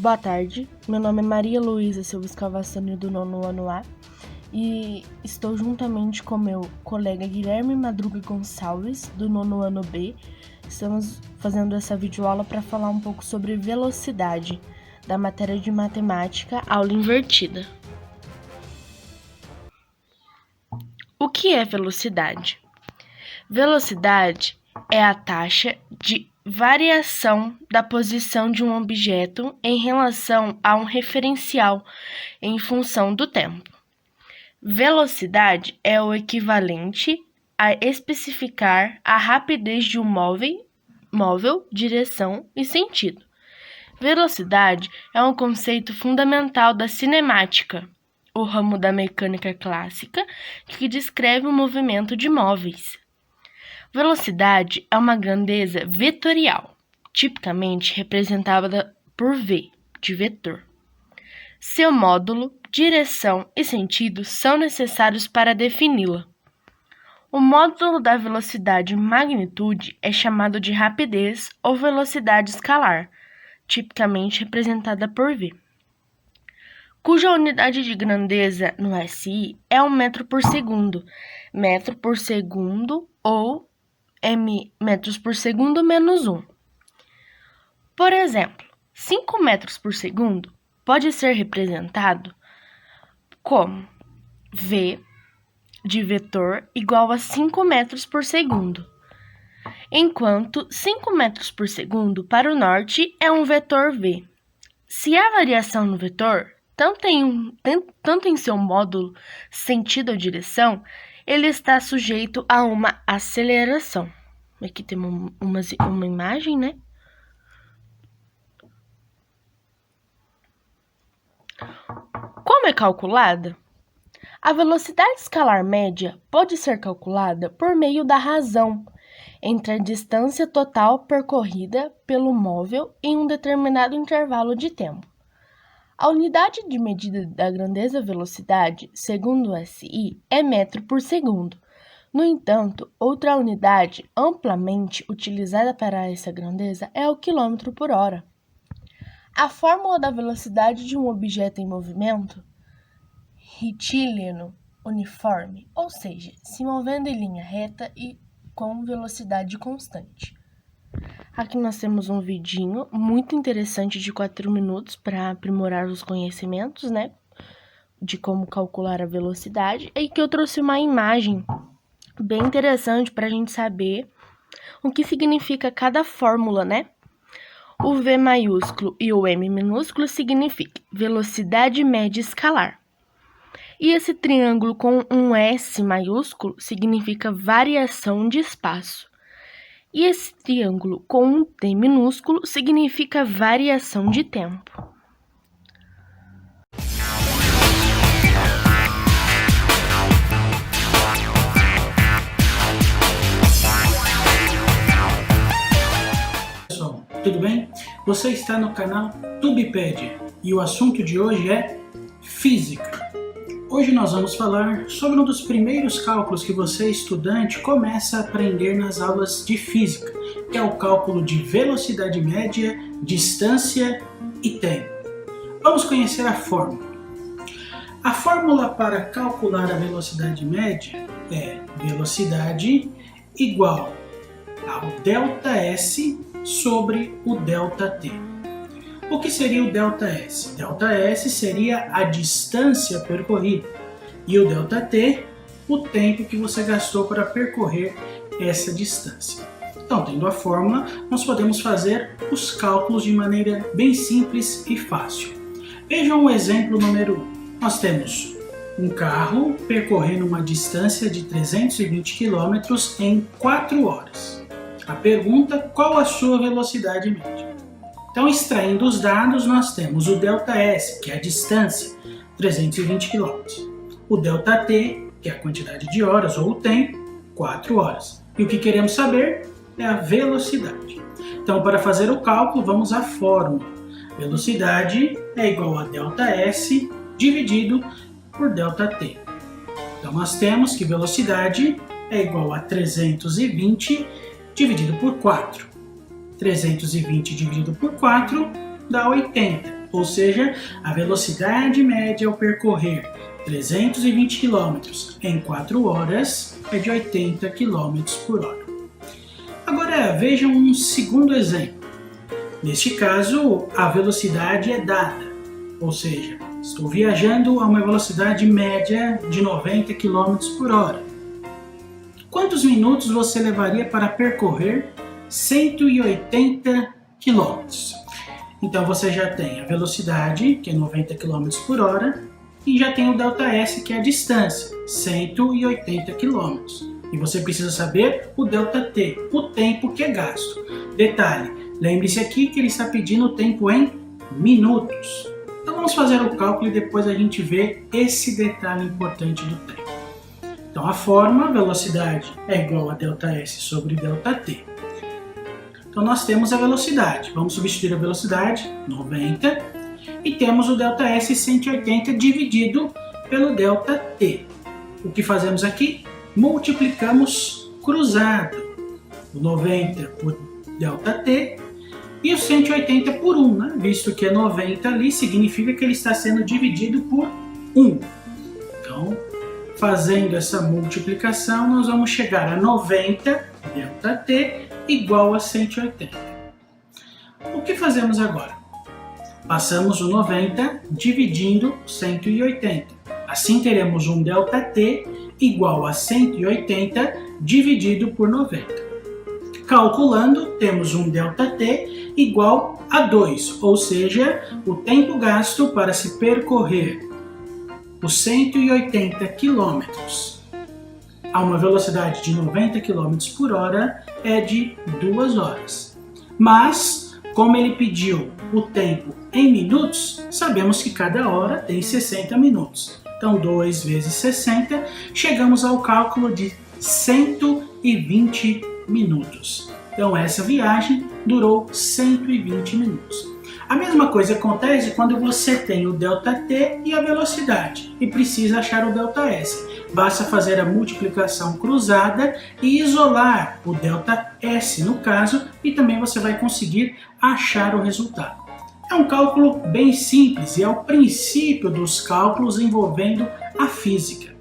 Boa tarde, meu nome é Maria Luísa Silva Escavassani do 9º ano A e estou juntamente com meu colega Guilherme Madruga Gonçalves do 9º ano B. Estamos fazendo essa videoaula para falar um pouco sobre velocidade da matéria de matemática, aula invertida. O que é velocidade? Velocidade é a taxa de variação da posição de um objeto em relação a um referencial em função do tempo. Velocidade é o equivalente a especificar a rapidez de um móvel, direção e sentido. Velocidade é um conceito fundamental da cinemática, o ramo da mecânica clássica que descreve o movimento de móveis. Velocidade é uma grandeza vetorial, tipicamente representada por V, de vetor. Seu módulo, direção e sentido são necessários para defini-la. O módulo da velocidade magnitude é chamado de rapidez ou velocidade escalar, tipicamente representada por V, cuja unidade de grandeza no SI é 1 metro por segundo ou metros por segundo menos 1. Por exemplo, 5 metros por segundo pode ser representado como V de vetor igual a 5 metros por segundo, enquanto 5 metros por segundo para o norte é um vetor V. Se há variação no vetor, tanto em seu módulo, sentido ou direção, ele está sujeito a uma aceleração. Aqui temos uma imagem, né? Como é calculada? A velocidade escalar média pode ser calculada por meio da razão entre a distância total percorrida pelo móvel em um determinado intervalo de tempo. A unidade de medida da grandeza velocidade, segundo o SI, é metro por segundo. No entanto, outra unidade amplamente utilizada para essa grandeza é o quilômetro por hora. A fórmula da velocidade de um objeto em movimento, retilíneo uniforme, ou seja, se movendo em linha reta e com velocidade constante. Aqui nós temos um vidinho muito interessante de 4 minutos para aprimorar os conhecimentos, né, de como calcular a velocidade, e que eu trouxe uma imagem bem interessante para a gente saber o que significa cada fórmula, né? O V maiúsculo e o M minúsculo significa velocidade média escalar. E esse triângulo com um S maiúsculo significa variação de espaço. E esse triângulo com um T minúsculo significa variação de tempo. Pessoal, tudo bem? Você está no canal Tubepédia e o assunto de hoje é física. Hoje nós vamos falar sobre um dos primeiros cálculos que você, estudante, começa a aprender nas aulas de física, que é o cálculo de velocidade média, distância e tempo. Vamos conhecer a fórmula. A fórmula para calcular a velocidade média é velocidade igual ao ΔS sobre o ΔT. O que seria o ΔS? ΔS seria a distância percorrida e o ΔT, o tempo que você gastou para percorrer essa distância. Então, tendo a fórmula, nós podemos fazer os cálculos de maneira bem simples e fácil. Vejam o exemplo número 1. Nós temos um carro percorrendo uma distância de 320 km em 4 horas. A pergunta: qual a sua velocidade média? Então, extraindo os dados, nós temos o ΔS, que é a distância, 320 km. O ΔT, que é a quantidade de horas ou o tempo, 4 horas. E o que queremos saber é a velocidade. Então, para fazer o cálculo, vamos à fórmula. Velocidade é igual a ΔS dividido por ΔT. Então, nós temos que velocidade é igual a 320 dividido por 4. 320 dividido por 4 dá 80. ou seja, a velocidade média ao percorrer 320 km em 4 horas é de 80 km por hora. Agora vejam um segundo exemplo. Neste caso, a velocidade é dada, ou seja, estou viajando a uma velocidade média de 90 km por hora. Quantos minutos você levaria para percorrer 180 km? Então você já tem a velocidade, que é 90 km por hora, e já tem o ΔS, que é a distância, 180 km. E você precisa saber o ΔT, o tempo que é gasto. Detalhe, lembre-se aqui que ele está pedindo o tempo em minutos. Então vamos fazer o cálculo e depois a gente vê esse detalhe importante do tempo. Então a forma, velocidade é igual a ΔS sobre ΔT. Então nós temos a velocidade, vamos substituir a velocidade, 90, e temos o ΔS 180 dividido pelo ΔT. O que fazemos aqui? Multiplicamos cruzado, o 90 por ΔT e o 180 por 1, né? Visto que é 90 ali, significa que ele está sendo dividido por 1. Então, fazendo essa multiplicação, nós vamos chegar a 90 ΔT igual a 180. O que fazemos agora? Passamos o 90 dividindo 180. Assim teremos um ΔT igual a 180 dividido por 90. Calculando, temos um ΔT igual a 2, ou seja, o tempo gasto para se percorrer os 180 km a uma velocidade de 90 km por hora é de 2 horas. Mas, como ele pediu o tempo em minutos, sabemos que cada hora tem 60 minutos. Então, 2 vezes 60, chegamos ao cálculo de 120 minutos. Então, essa viagem durou 120 minutos. A mesma coisa acontece quando você tem o ΔT e a velocidade e precisa achar o ΔS. Basta fazer a multiplicação cruzada e isolar o ΔS no caso, e também você vai conseguir achar o resultado. É um cálculo bem simples e é o princípio dos cálculos envolvendo a física.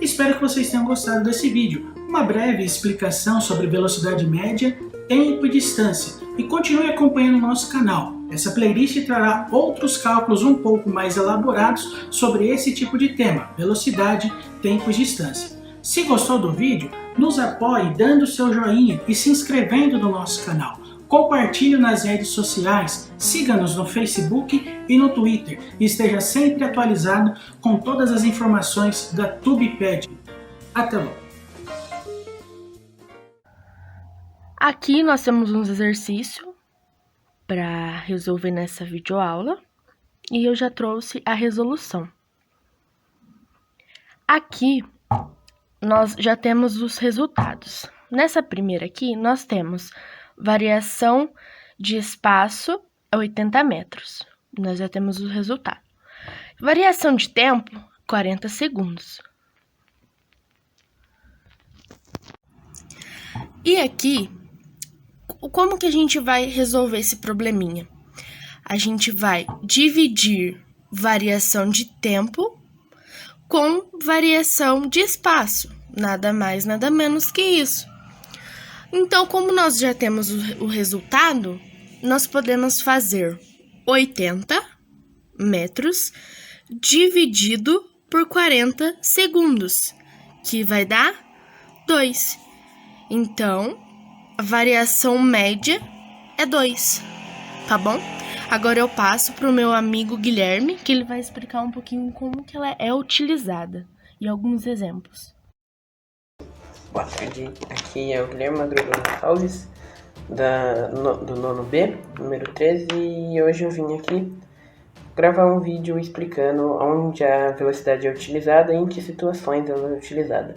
Espero que vocês tenham gostado desse vídeo. Uma breve explicação sobre velocidade média, tempo e distância. E continue acompanhando o nosso canal. Essa playlist trará outros cálculos um pouco mais elaborados sobre esse tipo de tema, velocidade, tempo e distância. Se gostou do vídeo, nos apoie dando seu joinha e se inscrevendo no nosso canal. Compartilhe nas redes sociais, siga-nos no Facebook e no Twitter e esteja sempre atualizado com todas as informações da TubePad. Até logo! Aqui nós temos uns exercícios para resolver nessa videoaula e eu já trouxe a resolução. Aqui nós já temos os resultados. Nessa primeira aqui nós temos variação de espaço a 80 metros. Nós já temos o resultado. Variação de tempo, 40 segundos. E aqui, como que a gente vai resolver esse probleminha? A gente vai dividir variação de tempo com variação de espaço. Nada mais, nada menos que isso. Então, como nós já temos o resultado, nós podemos fazer 80 metros dividido por 40 segundos, que vai dar 2. Então, a variação média é 2, tá bom? Agora eu passo para o meu amigo Guilherme, que ele vai explicar um pouquinho como que ela é utilizada e alguns exemplos. Boa tarde, aqui é o Guilherme Madruga Gonçalves, do nono B, número 13, e hoje eu vim aqui gravar um vídeo explicando onde a velocidade é utilizada e em que situações ela é utilizada.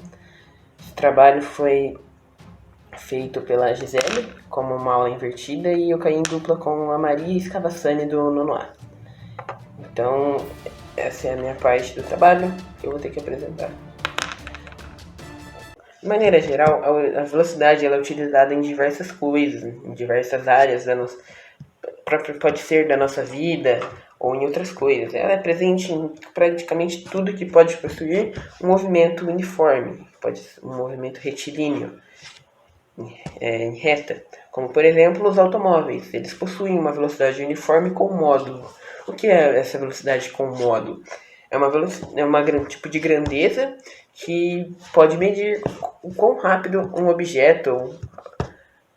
Esse trabalho foi feito pela Gisele, como uma aula invertida, e eu caí em dupla com a Maria Scavassani do nono A. Então, essa é a minha parte do trabalho que eu vou ter que apresentar. De maneira geral, a velocidade ela é utilizada em diversas coisas, em diversas áreas pode ser da nossa vida ou em outras coisas. Ela é presente em praticamente tudo que pode possuir um movimento uniforme, pode ser um movimento retilíneo, em reta, como por exemplo os automóveis. Eles possuem uma velocidade uniforme com módulo. O que é essa velocidade com módulo? É um tipo de grandeza que pode medir o quão rápido um objeto ou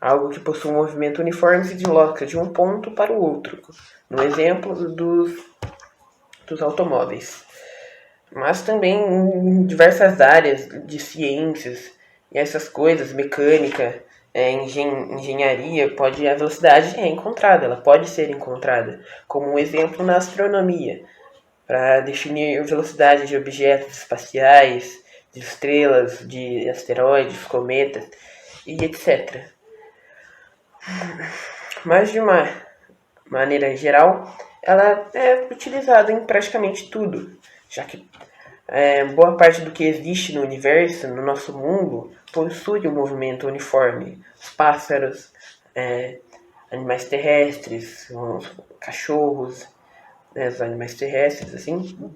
algo que possui um movimento uniforme se desloca de um ponto para o outro, no exemplo dos automóveis. Mas também em diversas áreas de ciências e essas coisas, mecânica, engenharia, a velocidade é encontrada, ela pode ser encontrada, como um exemplo na astronomia, para definir velocidade de objetos espaciais, de estrelas, de asteroides, cometas e etc. Mas de uma maneira geral, ela é utilizada em praticamente tudo, já que boa parte do que existe no universo, no nosso mundo, possui um movimento uniforme. Os pássaros, animais terrestres, os cachorros, os animais terrestres, assim,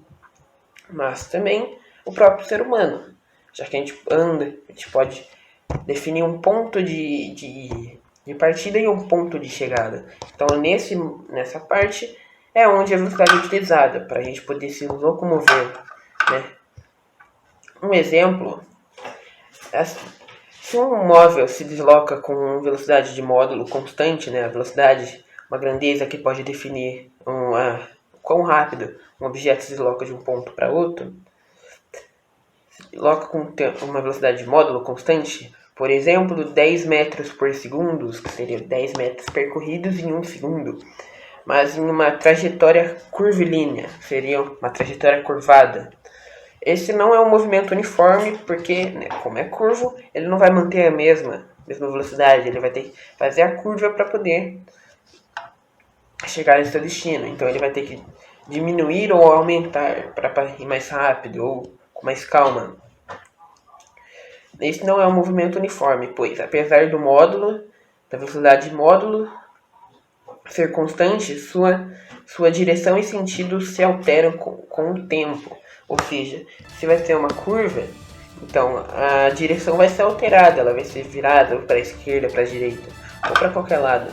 mas também o próprio ser humano, já que a gente anda, a gente pode definir um ponto de partida e um ponto de chegada. Então, nessa parte é onde a velocidade é utilizada, para a gente poder se locomover, né? Um exemplo, se um móvel se desloca com velocidade de módulo constante, né, a velocidade, uma grandeza que pode definir quão rápido um objeto se desloca de um ponto para outro, se desloca com uma velocidade de módulo constante, por exemplo, 10 metros por segundo, que seria 10 metros percorridos em 1 segundo, mas em uma trajetória curvilínea, seria uma trajetória curvada. Esse não é um movimento uniforme, porque, né, como é curvo, ele não vai manter a mesma velocidade, ele vai ter que fazer a curva para poder chegar ao seu destino. Então ele vai ter que diminuir ou aumentar para ir mais rápido ou com mais calma. Esse não é um movimento uniforme, pois apesar da velocidade de módulo ser constante, sua direção e sentido se alteram com o tempo. Ou seja, se vai ter uma curva, então a direção vai ser alterada, ela vai ser virada para a esquerda, para a direita, ou para qualquer lado.